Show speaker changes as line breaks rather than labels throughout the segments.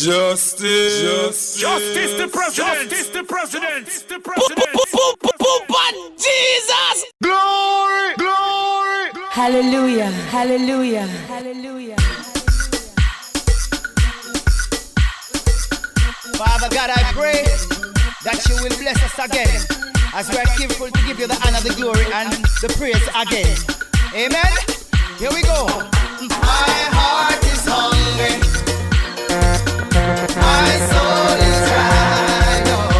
Justice.
Justice the president. Justice the president. The president.
Jesus. Glory. Glory.
Hallelujah. Hallelujah. Hallelujah.
Father God, I pray that you will bless us again as we are careful to give you the honor, the glory, and the praise again. Amen. Here we go. My heart is hungry. My soul is dry, Lord.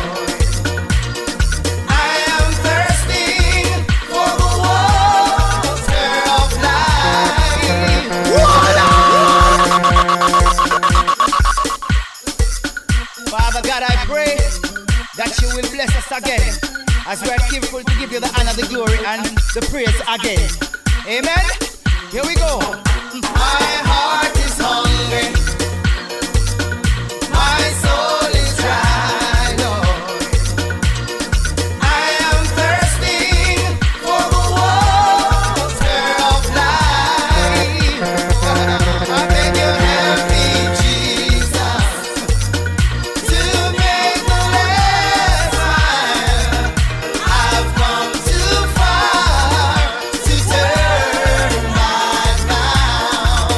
I am thirsting for the water of life. Father God, I pray that you will bless us again as we are careful to give you the honor, the glory, and the praise again. Amen. Here we go. My heart is hungry. My soul is dry, Lord. I am thirsting for the water of life. I beg you help me, Jesus, to make the last mile. I've come too far to turn back now.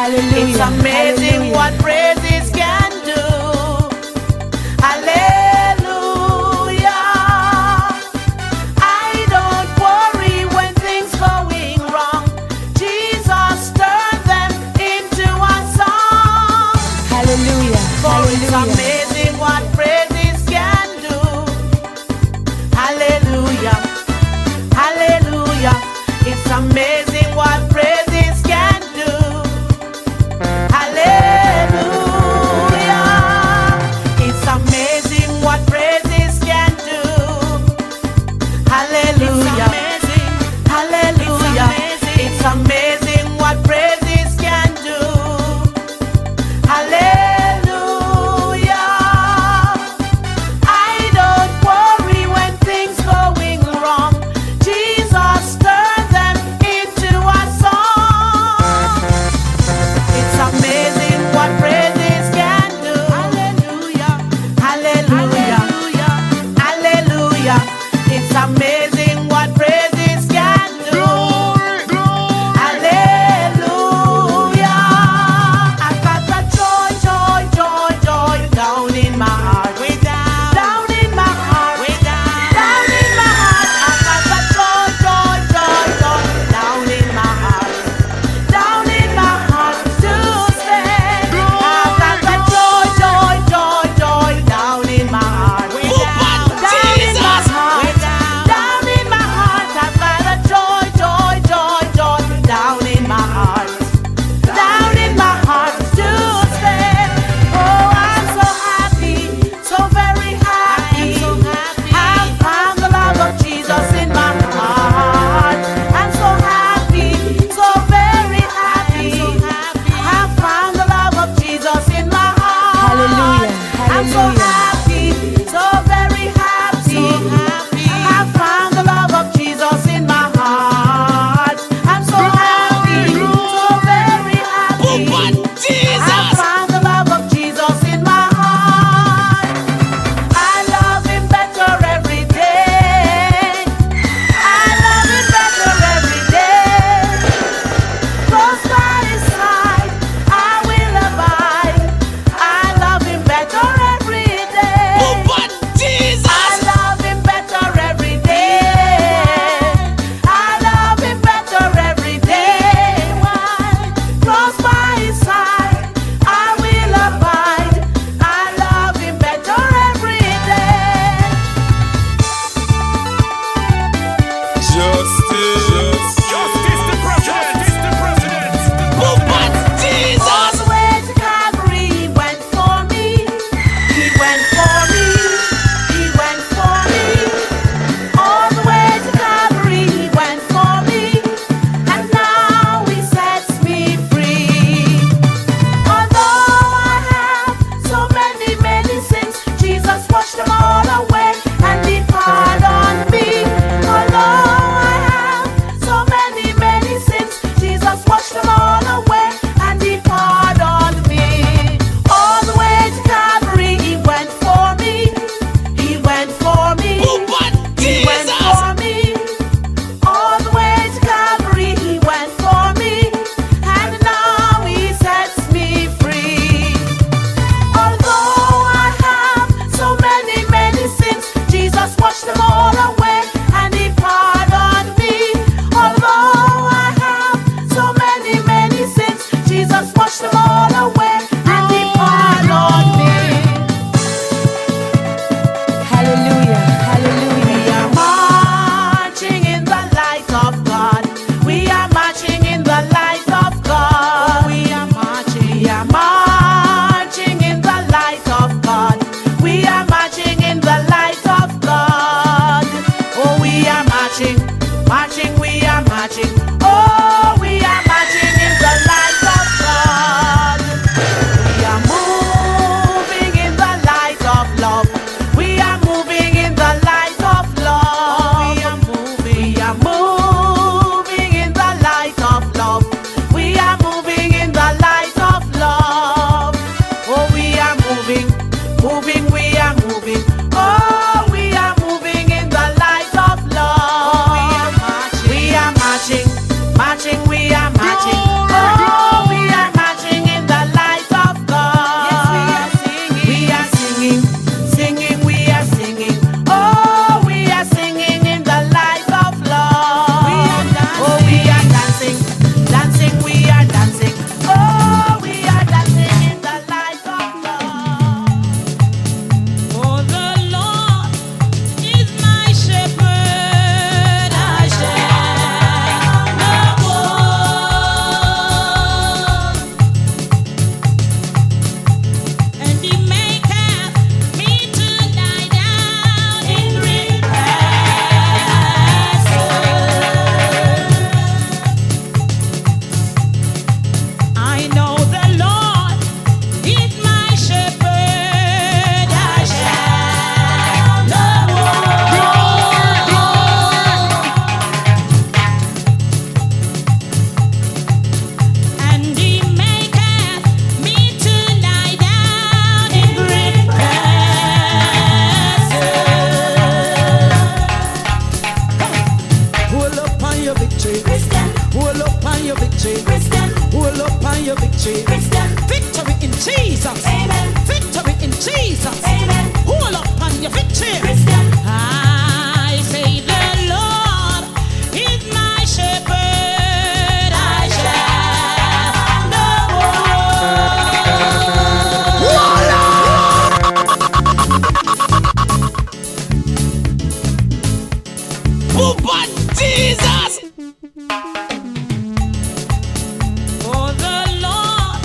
Hallelujah.
It's amazing
Hallelujah.
what praises can do. Hallelujah. I don't worry when things going wrong. Jesus turned them into a song.
Hallelujah.
For it's
Hallelujah.
amazing what praises can do. Hallelujah. Hallelujah. It's amazing what praises can do. Hallelujah. your victory. Hold up on your victory. Hold up on your victory. Victory in Jesus. Amen. Victory in Jesus. Amen. Hold up on your victory. I say the Lord is my shepherd. I shall not want. Poop on Jesus. For the Lord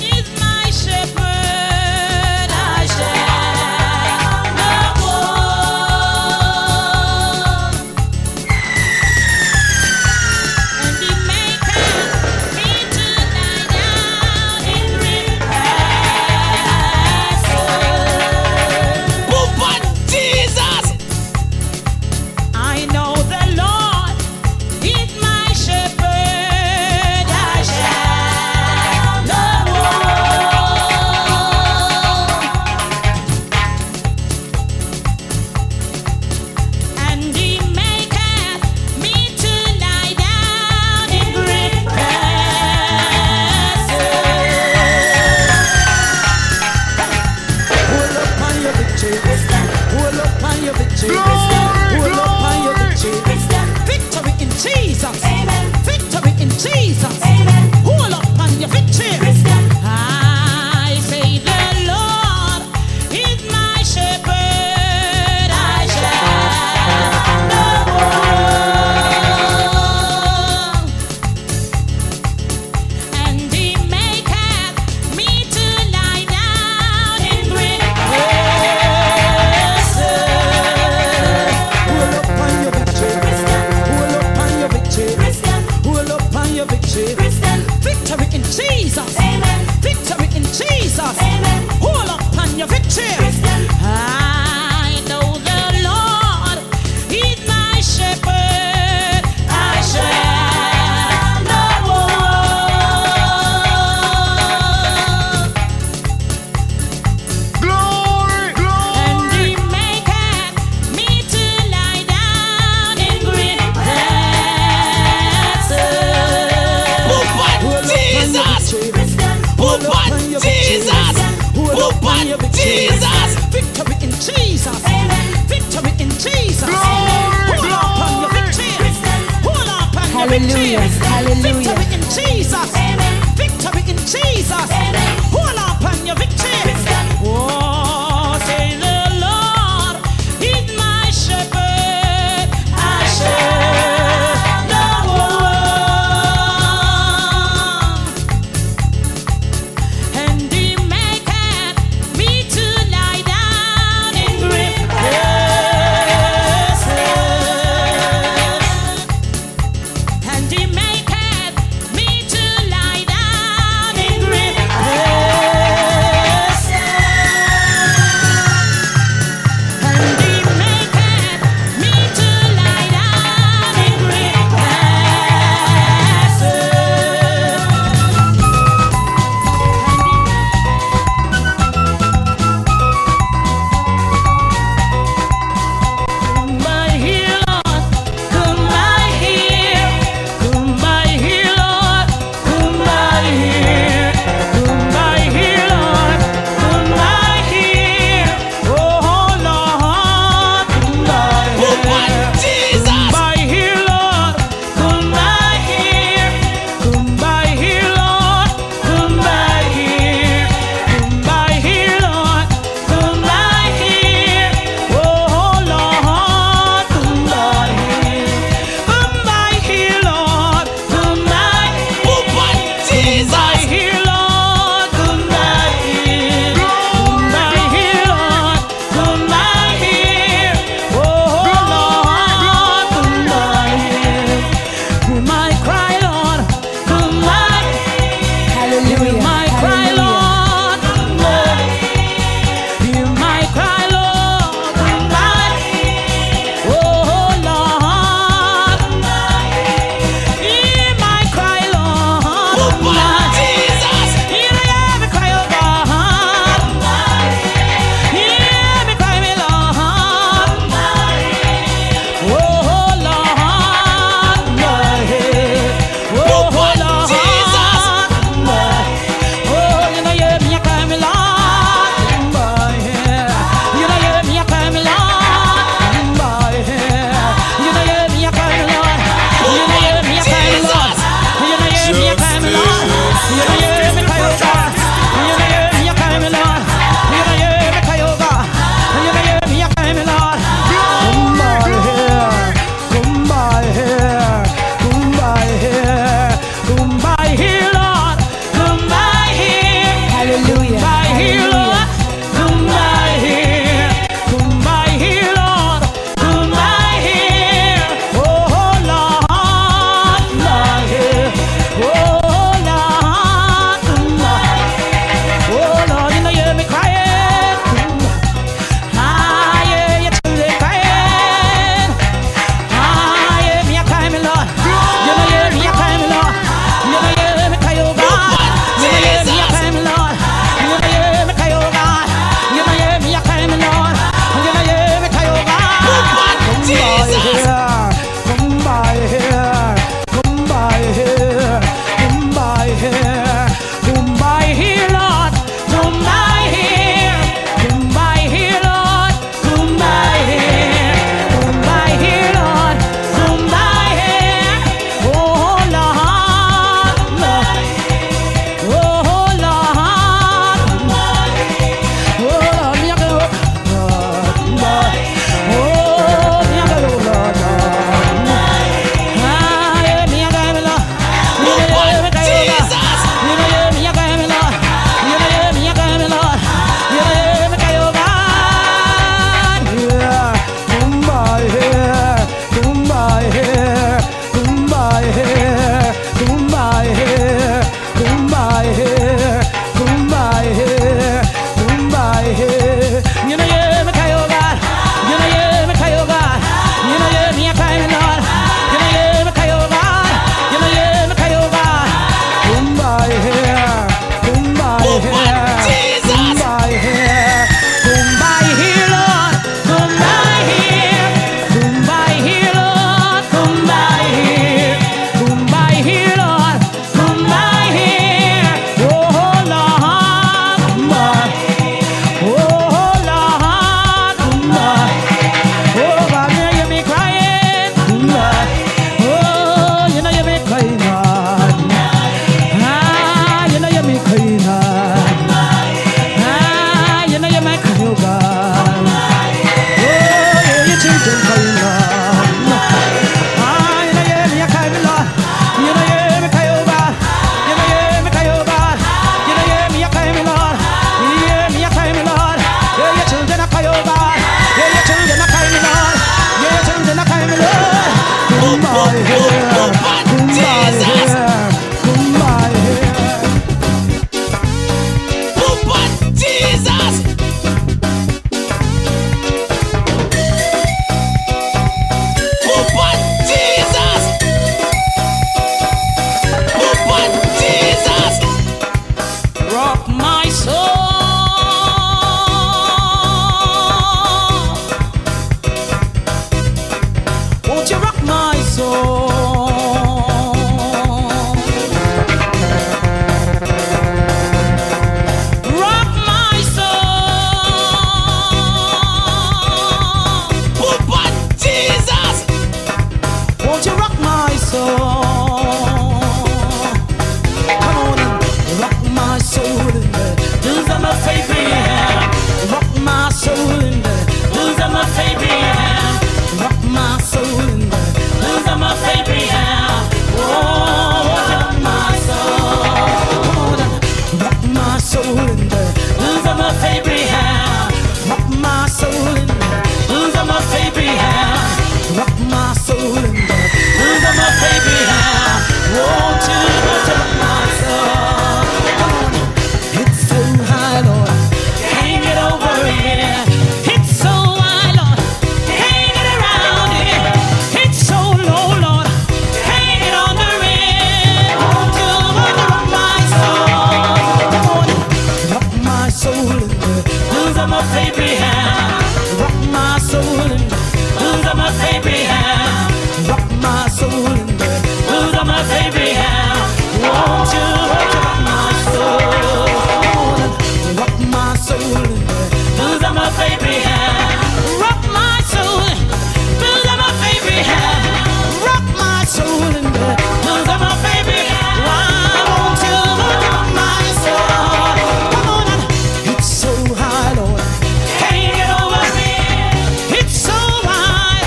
is my shepherd, I shall not want. And He maketh me to lie down in green pastures. Poop on Jesus. I know the Lord is my shepherd, I shall not want. And He maketh me to lie down in green pastures. Hold up on your victory. Hold up on your victory. Hold up on your victory. Victory in Jesus. Amen. Victory in Jesus. Amen. Hold up on your victory. I say the Lord is my shepherd. I shall not want. And He maketh me to lie down in green pastures. Hold up on your victory. Hold up on your victory. Hold up on your victory. Victory in Jesus. Amen. Victory in Jesus. Amen. Hold up on your victory. I know the Lord is my shepherd. I shall not want.
Glory,
And
glory.
He maketh me to lie down in green pastures. Poop on Jesus. Poop on Jesus. Poop on Jesus. Victory in Jesus. Victory in Jesus. Hold up on your victory. Hold up on your victory.
Hallelujah, hallelujah.
Victory in Jesus. Victory in Jesus. Hold up on your victory. Oh, say the Lord is my shepherd. I shall not want. And He maketh me to lie down in green pastures. And He maketh me to lie down in green pastures. Rock my soul. Won't you rock my soul? Rock my soul. Papa Jesus. Won't you rock my soul? Come on and rock my soul in there. Those are my favorite. Rock my soul in there. Those are my favorite. Rock my soul in there. Those are my favorite. Oh, rock my soul. Come on and rock my soul in there. Those are my favorite. Rock my soul in there. Those are my favorite. Rock my soul in there. Those are my favorite. Won't you rock my soul? Come on, it's so high, Lord, can't get over it. It's so high, Lord, can't get around it. It's so low, Lord, can't get under it. Won't you rock my soul? Come on, rock my soul in there. Those are my favorite. Rock my soul in there. Those are my favorite. Rock my soul in there. Those are my favorite. Won't you rock my soul? Come on and rock my soul in there. Those are my favorite. Rock my soul. Those are my favorite. Rock my soul in there. Those are my favorite. Why won't you rock my soul? Come on and it's so high, Lord, can't get over it. It's so high,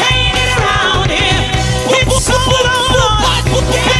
can't get around it. It's so low, Lord, can't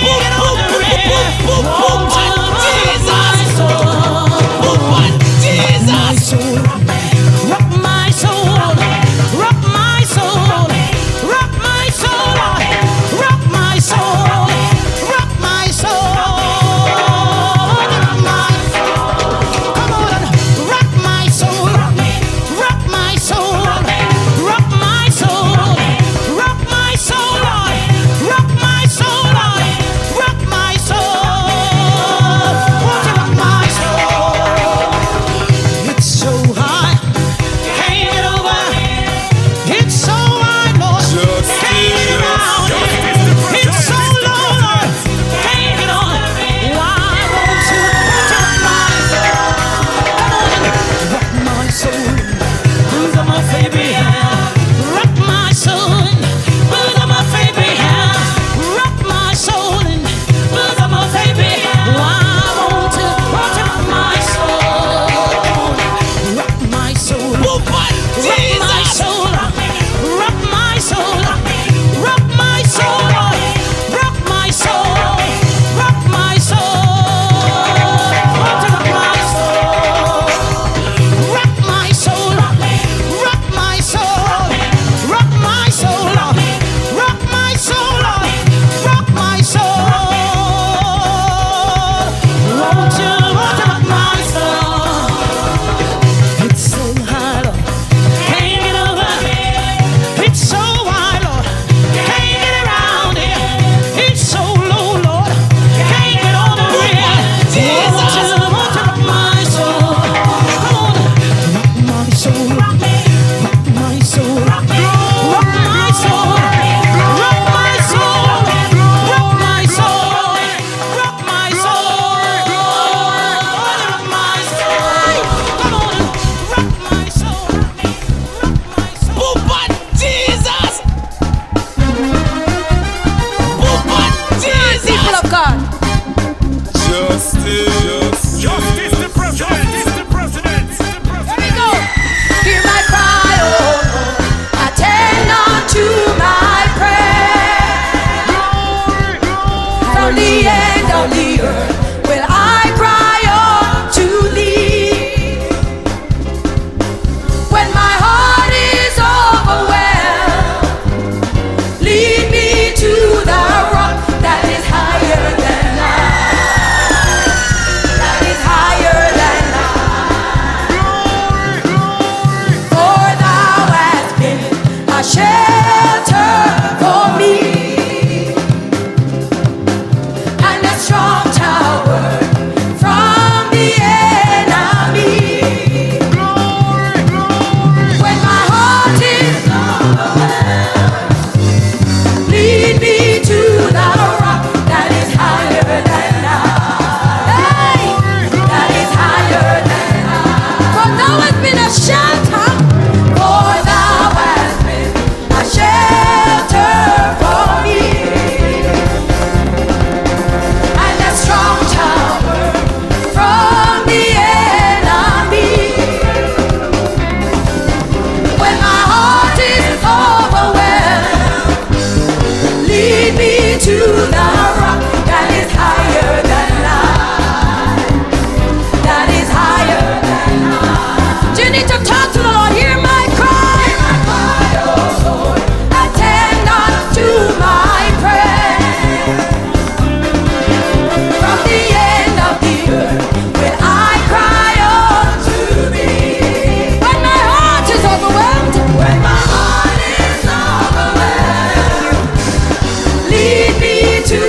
to the rock that is higher than I. That is higher than I. Do you need to talk to the Lord? Hear my cry. Hear my cry, oh Lord. Attend unto my prayer. From the end of the earth will I cry unto thee. When my heart is overwhelmed. When my heart is overwhelmed. Lead me to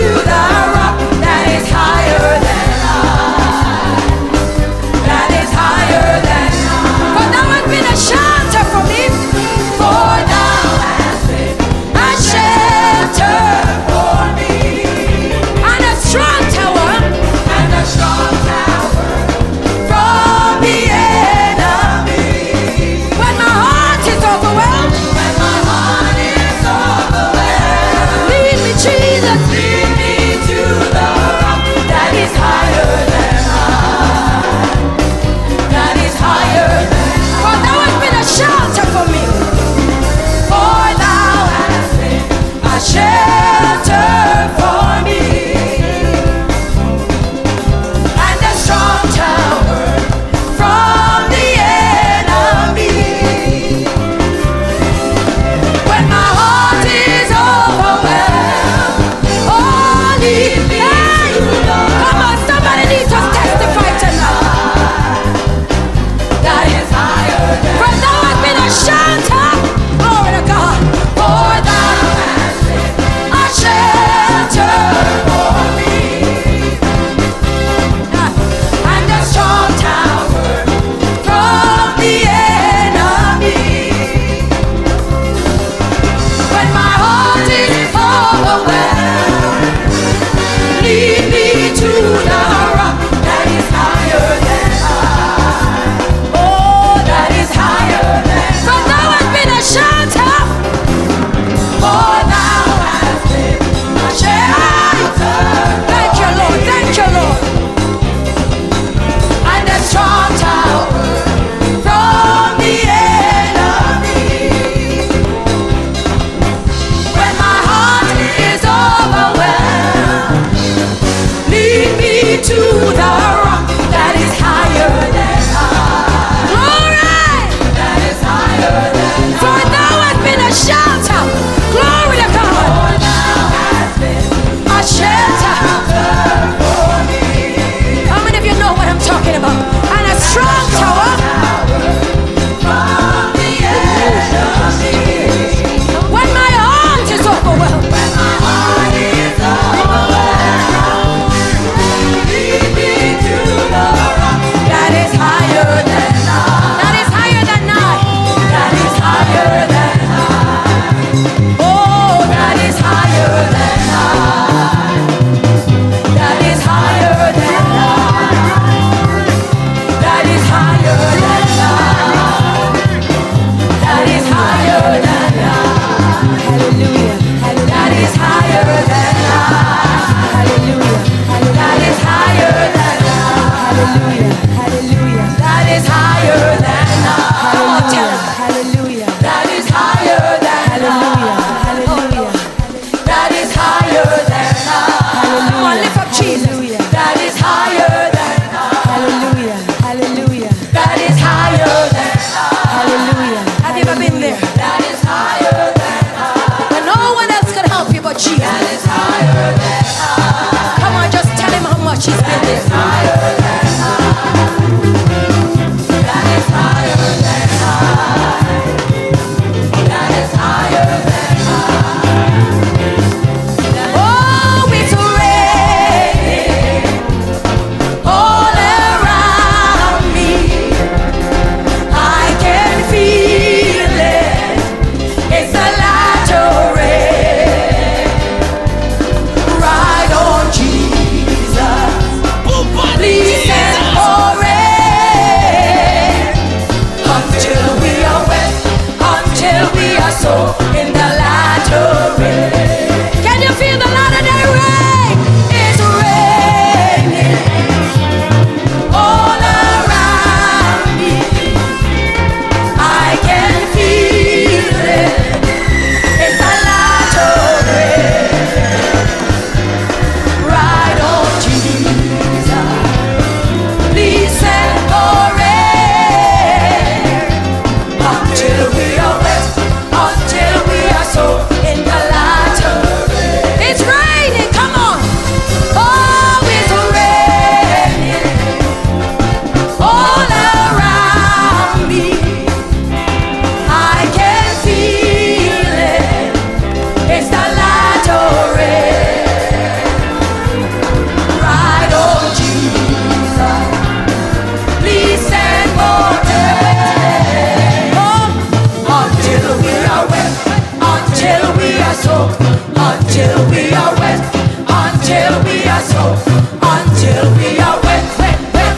we are wet, until we are soaked, until we are wet, wet, wet.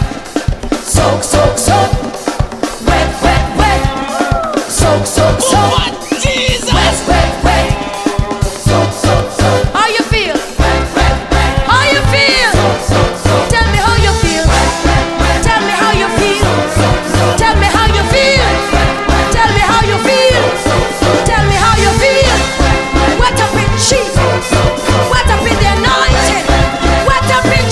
Soak, soak, soak. Wet, wet, wet. Soak, soak, soak.
What? Jesus!
Wet, wet, wet. Soak, soak, soak. How you feel? Wet, wet, wet. How you feel? Soak, soak, soak. Tell me how you feel. Wet, wet, wet. Tell me how you feel. Soak, soak, soak. Tell me how you feel. Wet, wet, wet. Tell me how you feel. Soak, soak, soak. Tell me how you feel. Wet up in Jesus. Wet up in the anointing. Wet up in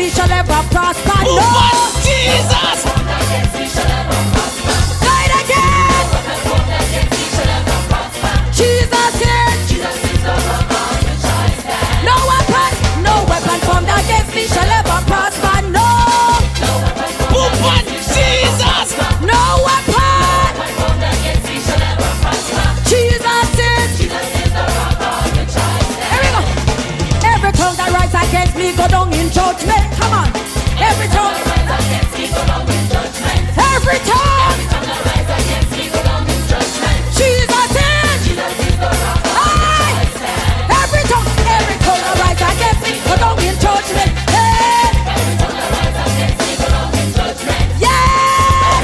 me shall ever prosper.
Oh,
No.
but Jesus.
Say it again. Jesus is. No weapon formed against me shall ever prosper. No.
Oh, but Jesus.
No weapon. Jesus is. Here we go. Every tongue that rise against me go down in judgment. Come on. Every tongue. Every tongue. Jesus is. Aye. Every tongue that rise against me go down in judgment. Hey. Yeah.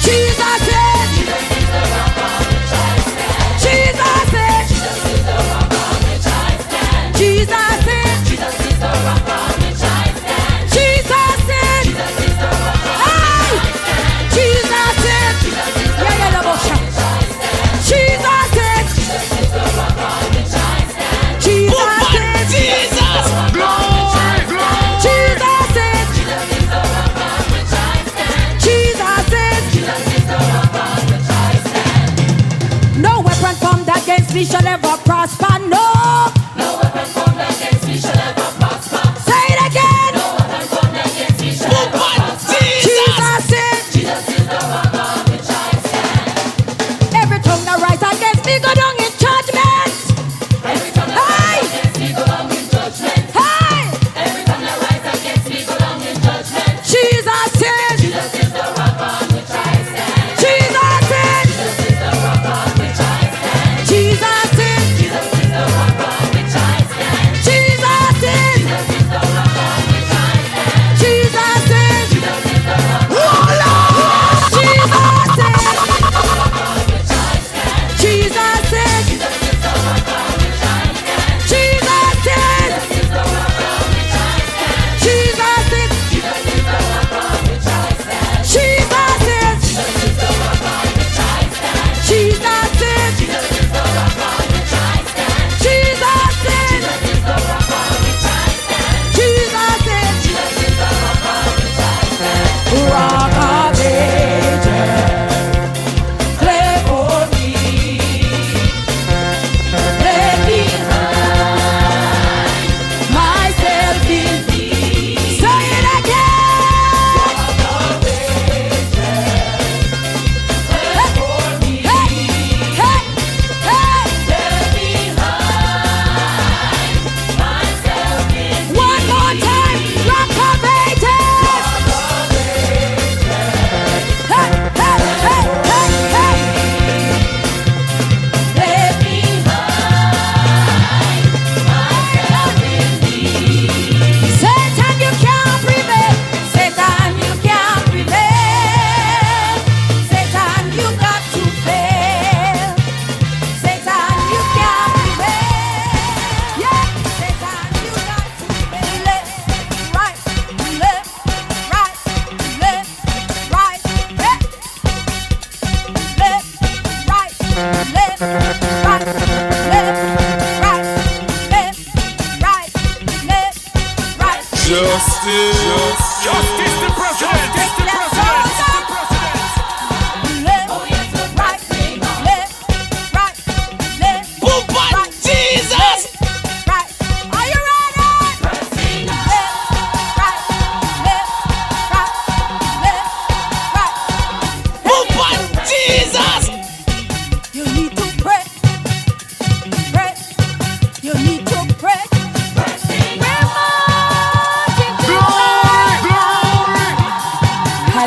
Jesus is. Jesus is. Jesus is. Jesus is. Hey. Jesus is. Yeah, yeah, love us. Jesus is. Jesus
Oh, but
is.
Jesus.
Glory, glory.
Jesus is. Jesus is. No weapon formed against me shall ever prosper. No. Say it again.
Oh, but Jesus.
Jesus is. Every tongue that rise against me go down in judgment. Hey. Hey. Jesus is. Jesus is. Jesus is. Jesus is. Jesus is. Oh Lord. Jesus is. Jesus is. Jesus is. Jesus is. Jesus is. Jesus is. Jesus is. Jesus is. Rock of ages, play for me. Let me hide myself in thee. Say it again. Hey, one more time. Rock of ages. Hey, hey, hey, hey, hey. Let me hide myself in thee. Satan, you can't prevail. Satan, you can't prevail. Satan, you got to fail. Satan, you can't prevail. Yeah, Satan, you got to fail. Left, right, left, right, left, right, left, left, right, left, right, left, right, left, right, left, right.
Justice.
Justice the president. Justice the president.
Left, right, left, right, left,
Oh, but Jesus.
right. Are you ready? Left, right, left, right, left, right.
Oh, but Jesus.
You need to pray. Pray. You need to pray. We're marching
Glory, glory.
I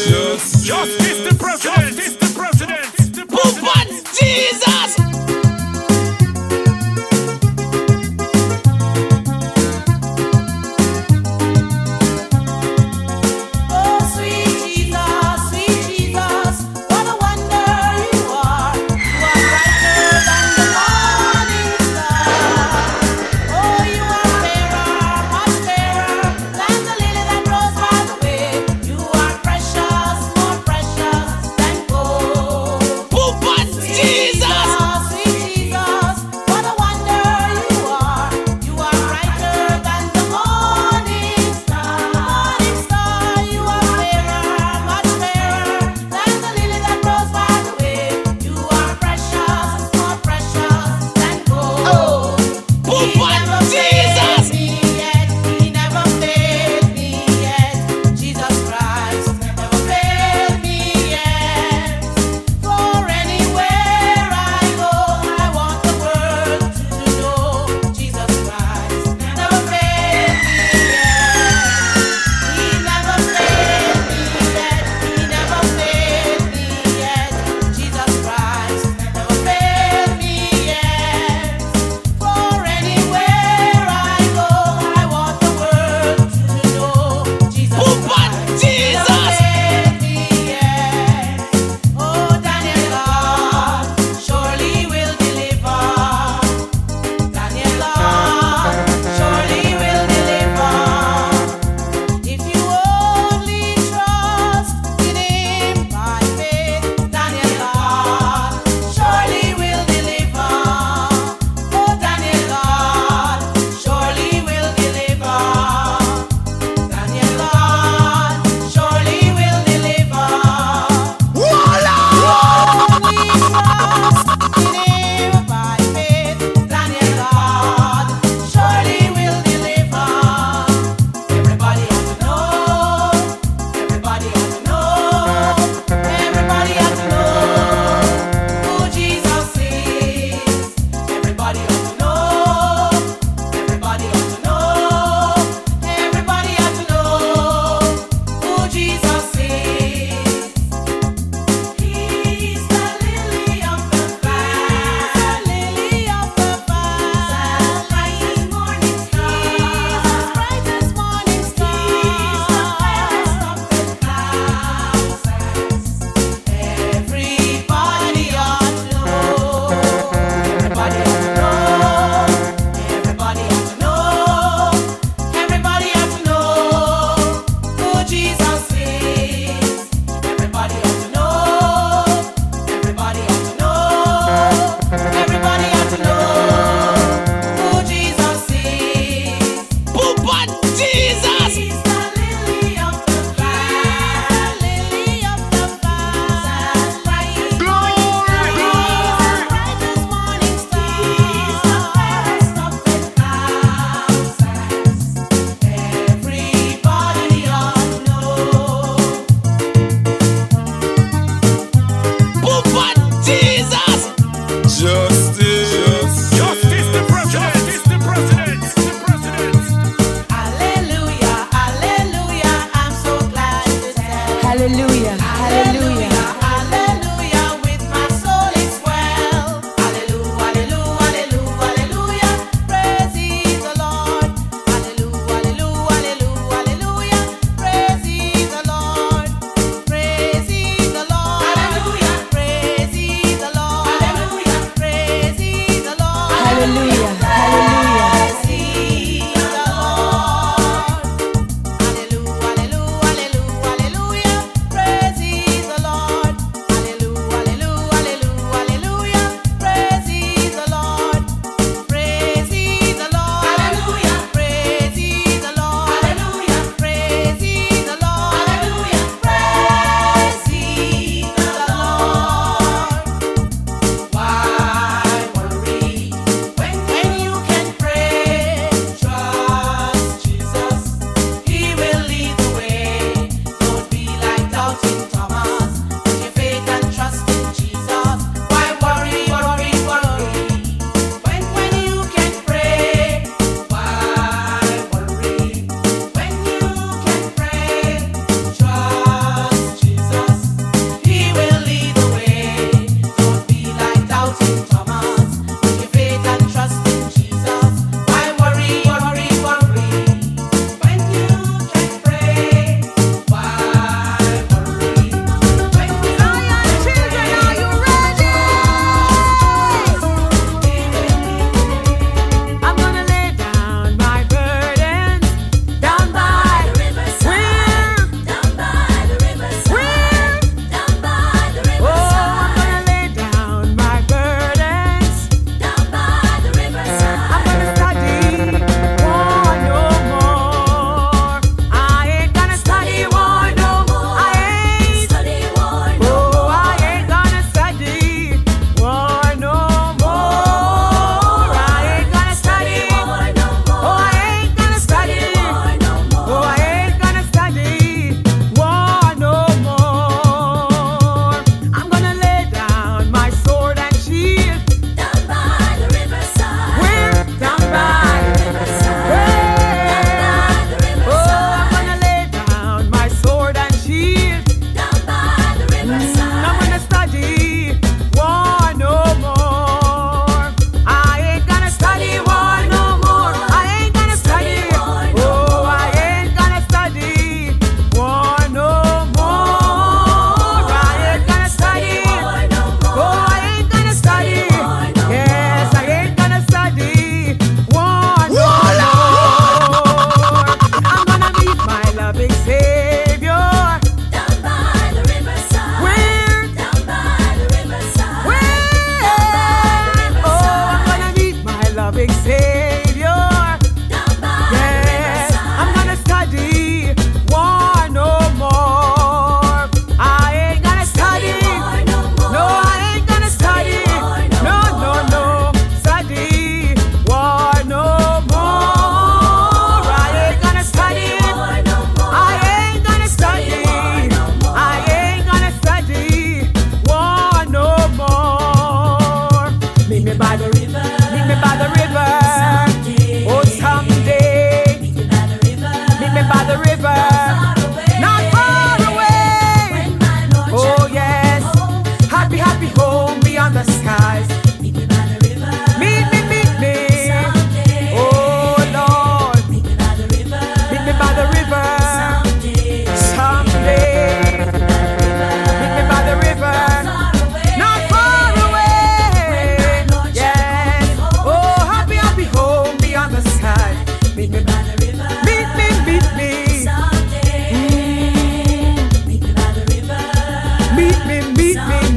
Justice the president. Justice the president. The president.
Jesus.
Praise the Lord.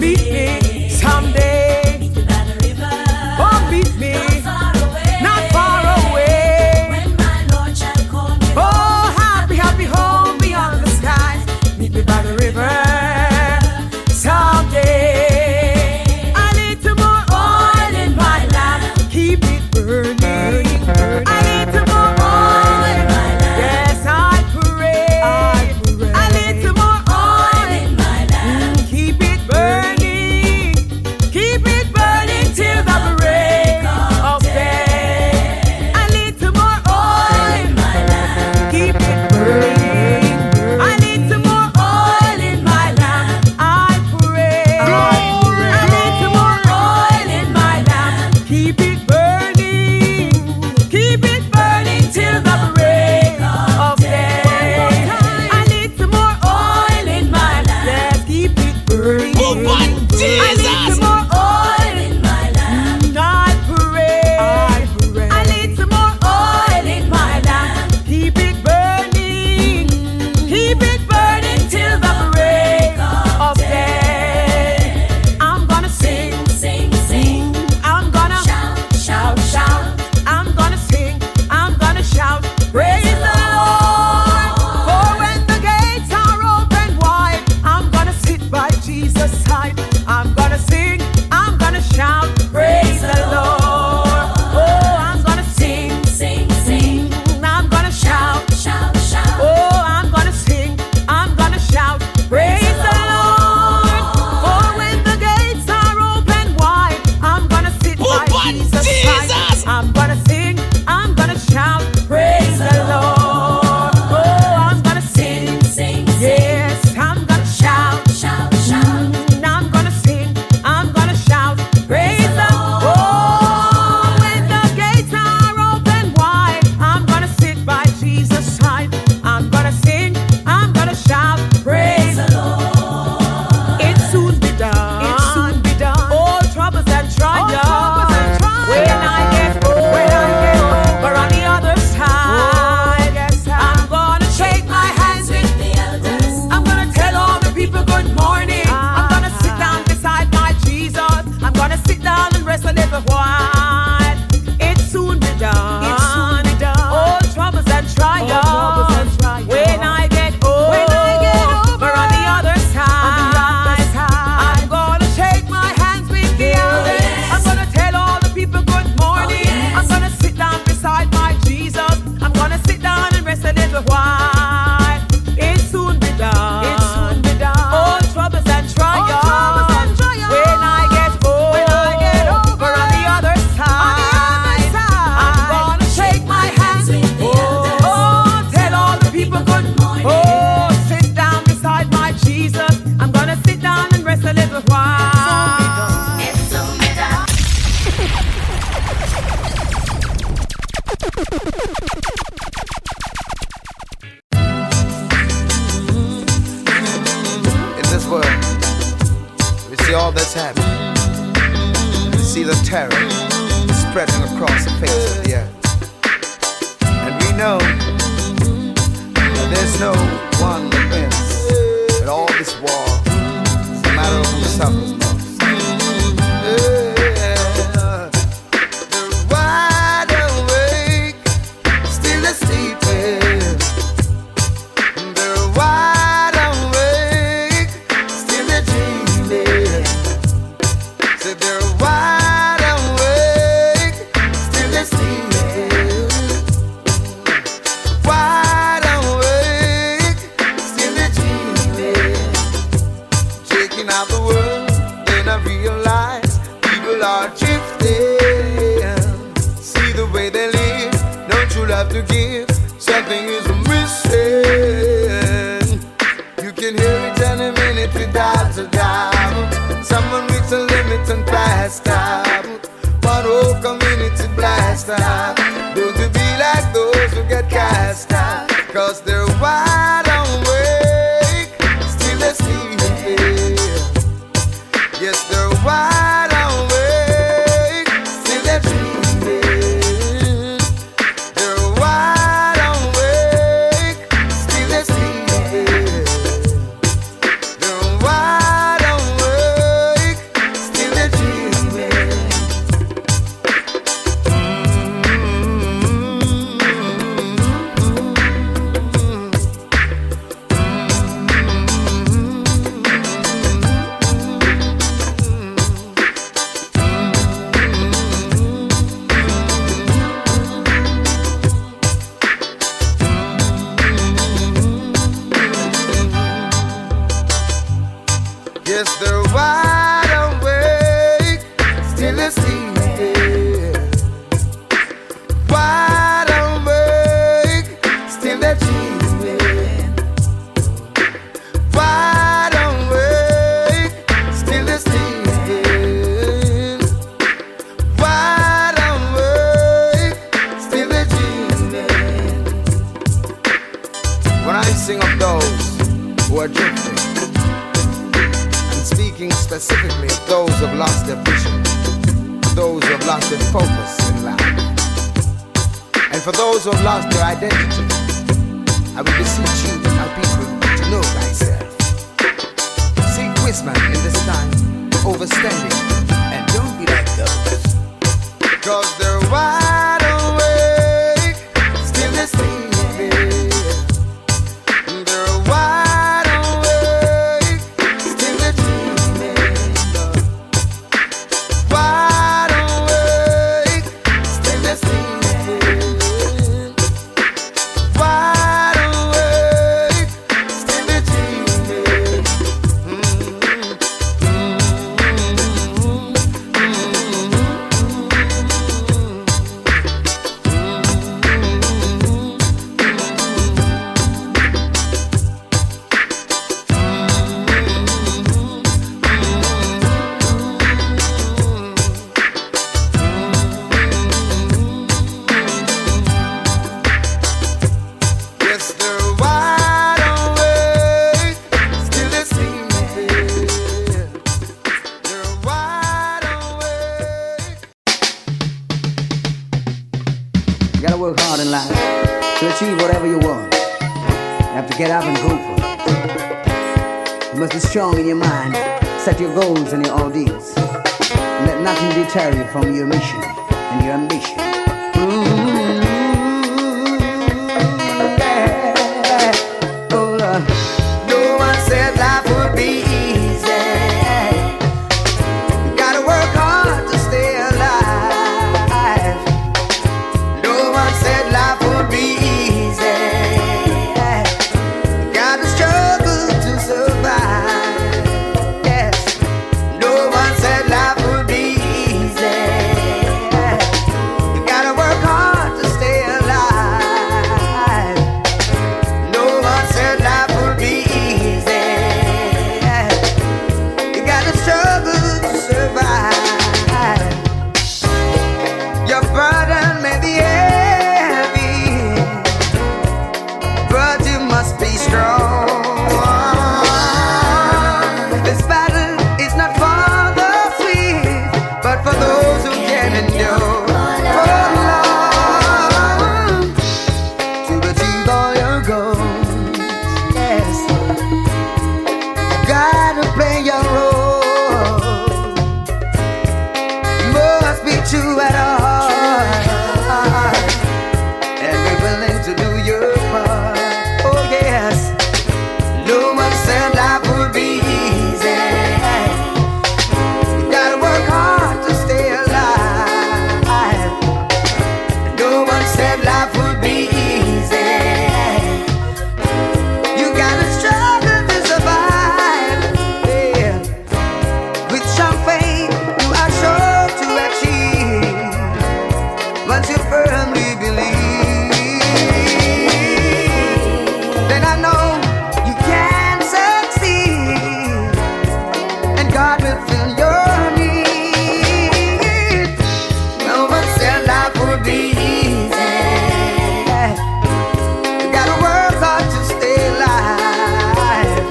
meet me someday. Oh, meet me not far away. Oh, happy, happy home beyond the skies. Meet me by the river someday. I need some more oil in my lamp. Keep it burning. I need some more oil in my lamp. Yes, I pray. I need some more oil in my lamp. Keep it burning. Keep it burning till the break of day. I need some more oil in my lamp. Keep it burning. I need some more oil in my lamp. I pray. I need some more oil in my lamp. Keep it burning. Keep it burning till the break of day. I need some more oil in my lamp. Yes, keep it burning. I need some more oil in my lamp. I pray. I need some more oil in my lamp. Keep it burning. Keep it burning till the break of day. I'm gonna sing, sing, sing. I'm gonna shout, shout, shout. I'm gonna sing, I'm gonna shout. Praise the Lord. For when the gates are open wide, I'm gonna sit by Jesus' side. I'm gonna sing, I'm gonna shout. Praise the Lord. Oh, I'm gonna sing, sing, sing. I'm gonna shout, shout, shout. Oh, I'm gonna sing, I'm gonna shout. Praise the Lord. For when the gates are open wide, I'm gonna sit by Jesus' side. I'm gonna sing, I'm gonna shout. Praise the Lord. Oh, I'm gonna sing, sing, sing. Yes, I'm gonna shout, shout, shout. I'm gonna sing, I'm gonna shout. Praise the Lord. Oh, when the gates are open wide, I'm gonna sit by Jesus' side. I'm gonna sing, I'm gonna shout. Praise the Lord. It soon be done. It soon be done. All troubles and trials. When I get over on the other side, I'm gonna shake my hands with the elders. I'm gonna tell all the people good morning. I'm gonna sit down beside my Jesus. I'm gonna sit down and rest a little while. It soon be done. It soon be done. All troubles and trials. When I get over on the other side, I'm gonna shake my hands with the elders. I'm gonna tell all the people good morning. I'm gonna sit down beside my Jesus. I'm gonna sit down and rest a little while. It soon be done. It soon be done. All troubles and trials. When I get over on the other side, I'm gonna shake my hands with the elders. Oh, tell all the people good morning. Oh, sit down beside my Jesus. I'm gonna sit down and rest a little while.
It soon be done.
In this world, we see all that's happening. We see the terror spreading across the face of the earth. And we know that there's no one that wins. But all this war is a matter of who suffers most. They're wide awake, still asleep. They're wide awake, still dreaming. So they're wide awake, still asleep. Wide awake, still dreaming. Checking out the world, then I realize people are drifting. See the way they live, don't you love to give? Something is missing. You can hear it any minute without a doubt. Someone reached a limit and passed out. One whole community blast out. Don't you be like those who get cast out? Cause they're wide awake, still asleep. Yes, they're wide awake, still dreaming. They're wide awake, still asleep. They're wide awake.
Yes, they're wide awake, still asleep. Wide awake, still they're dreaming. Wide awake, still they're sleeping. Wide awake, still they're dreaming. When I sing of those who are drifting, speaking specifically of those who have lost their vision, those who have lost their focus in life, and for those who have lost their identity, I will beseech you, my people, to know thyself. Seek wisdom in this time, overstanding, and don't be like those, 'cause they're wide awake, still asleep. They're wide awake, still dreaming. Wide awake, still sleeping. Wide awake, still dreaming. Yes, they're wide awake, still sleeping. They're wide awake.
You gotta work hard in life to achieve whatever you want. You have to get up and go for it. You must be strong in your mind, set your goals and your ordeals. Let nothing deter you from your mission and your ambition. Yeah. Oh,
No one said life would be easy. You gotta work hard to stay alive. No one said life would be easy. You gotta struggle to survive. Yes. No one said life would be easy. You gotta work hard to stay alive. No one said life would be easy. You gotta struggle to survive. Your burden may be heavy, but you must be strong. This battle is not for the sweet, but for those who can endure. Hold on to achieve all your goals. Yes, gotta play your role. Must be true at heart, and be willing to do your part. Oh yes, no one said life would be easy. You gotta work hard to stay alive. No one said life would be easy. You gotta struggle to survive. Yeah. With some faith, you are sure to achieve once you firmly believe. Then I know you can succeed, and God will fill your need. No one said life would be easy. You gotta work hard to stay alive.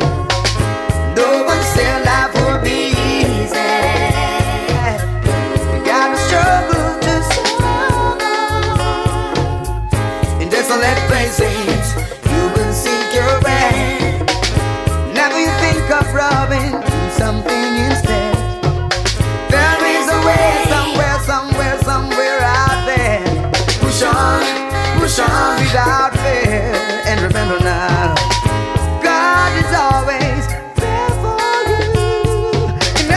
No one said life would be easy. You gotta struggle to survive. In desolate places, you will seek your bread. Never you think of robbing, do something instead. There is a way somewhere out there. Push on without fear. And remember now, God is always there for you. In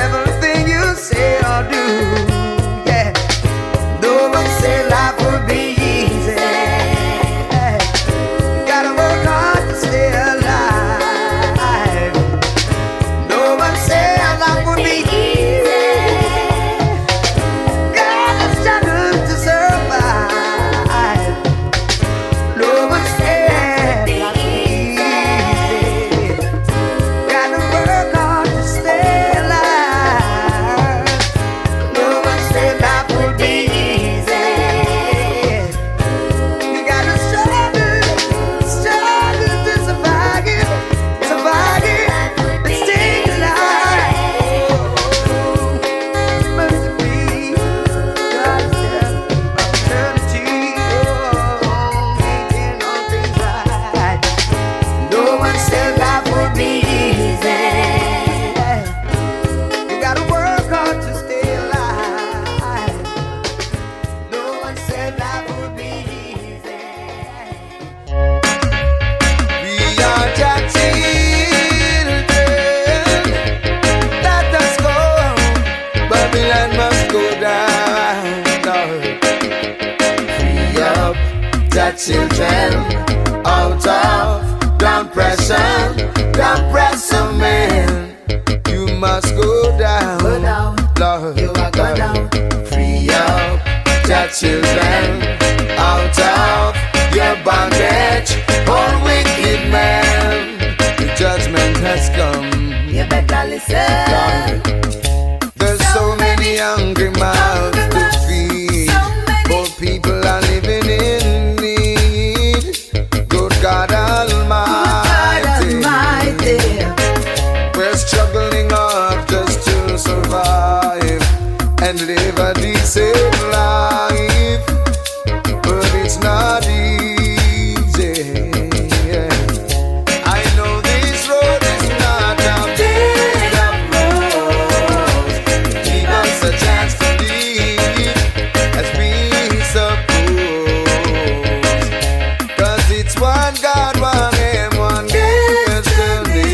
everything you say or do. Yeah. No one said life would be easy. Gotta work hard to stay alive. children out of down pressure, man. You must go down, Lord,
You are go down.
free up your children out of your bondage, oh wicked man. The judgment has come.
You better listen.
There's so many hungry mouths to feed. Poor people are living in need. Good God Almighty, we're struggling hard just to survive and live a decent life, but it's not easy. I know this road is not a big road. Give us a chance to live as we suppose. 'Cause it's one God, one aim, one destiny.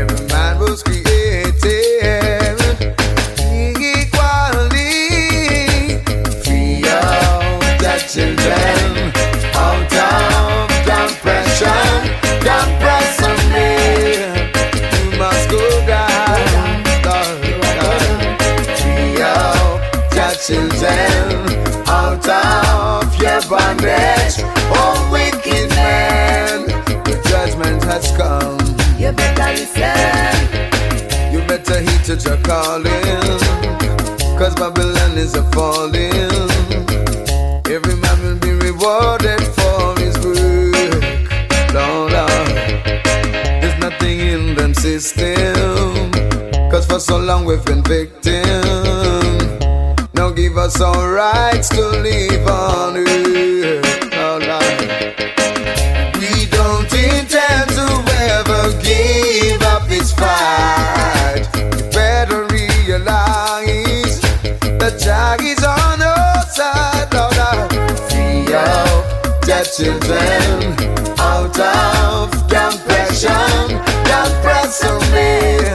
Every man was created equally. Free out the children out of depression, you must go down, Lord. Free out the children out of your bondage, oh wicked man. The judgment has come.
You better listen.
You better heed to your calling, 'cause Babylon is a falling. Every man will be rewarded for his work. Lord, there's nothing in them system, 'cause for so long we've been victim. Now give us our rights to live on earth. Lord, we don't intend to ever give up this fight. You better realize that Jah is on our side, Lord. Free up the children out of depression, man.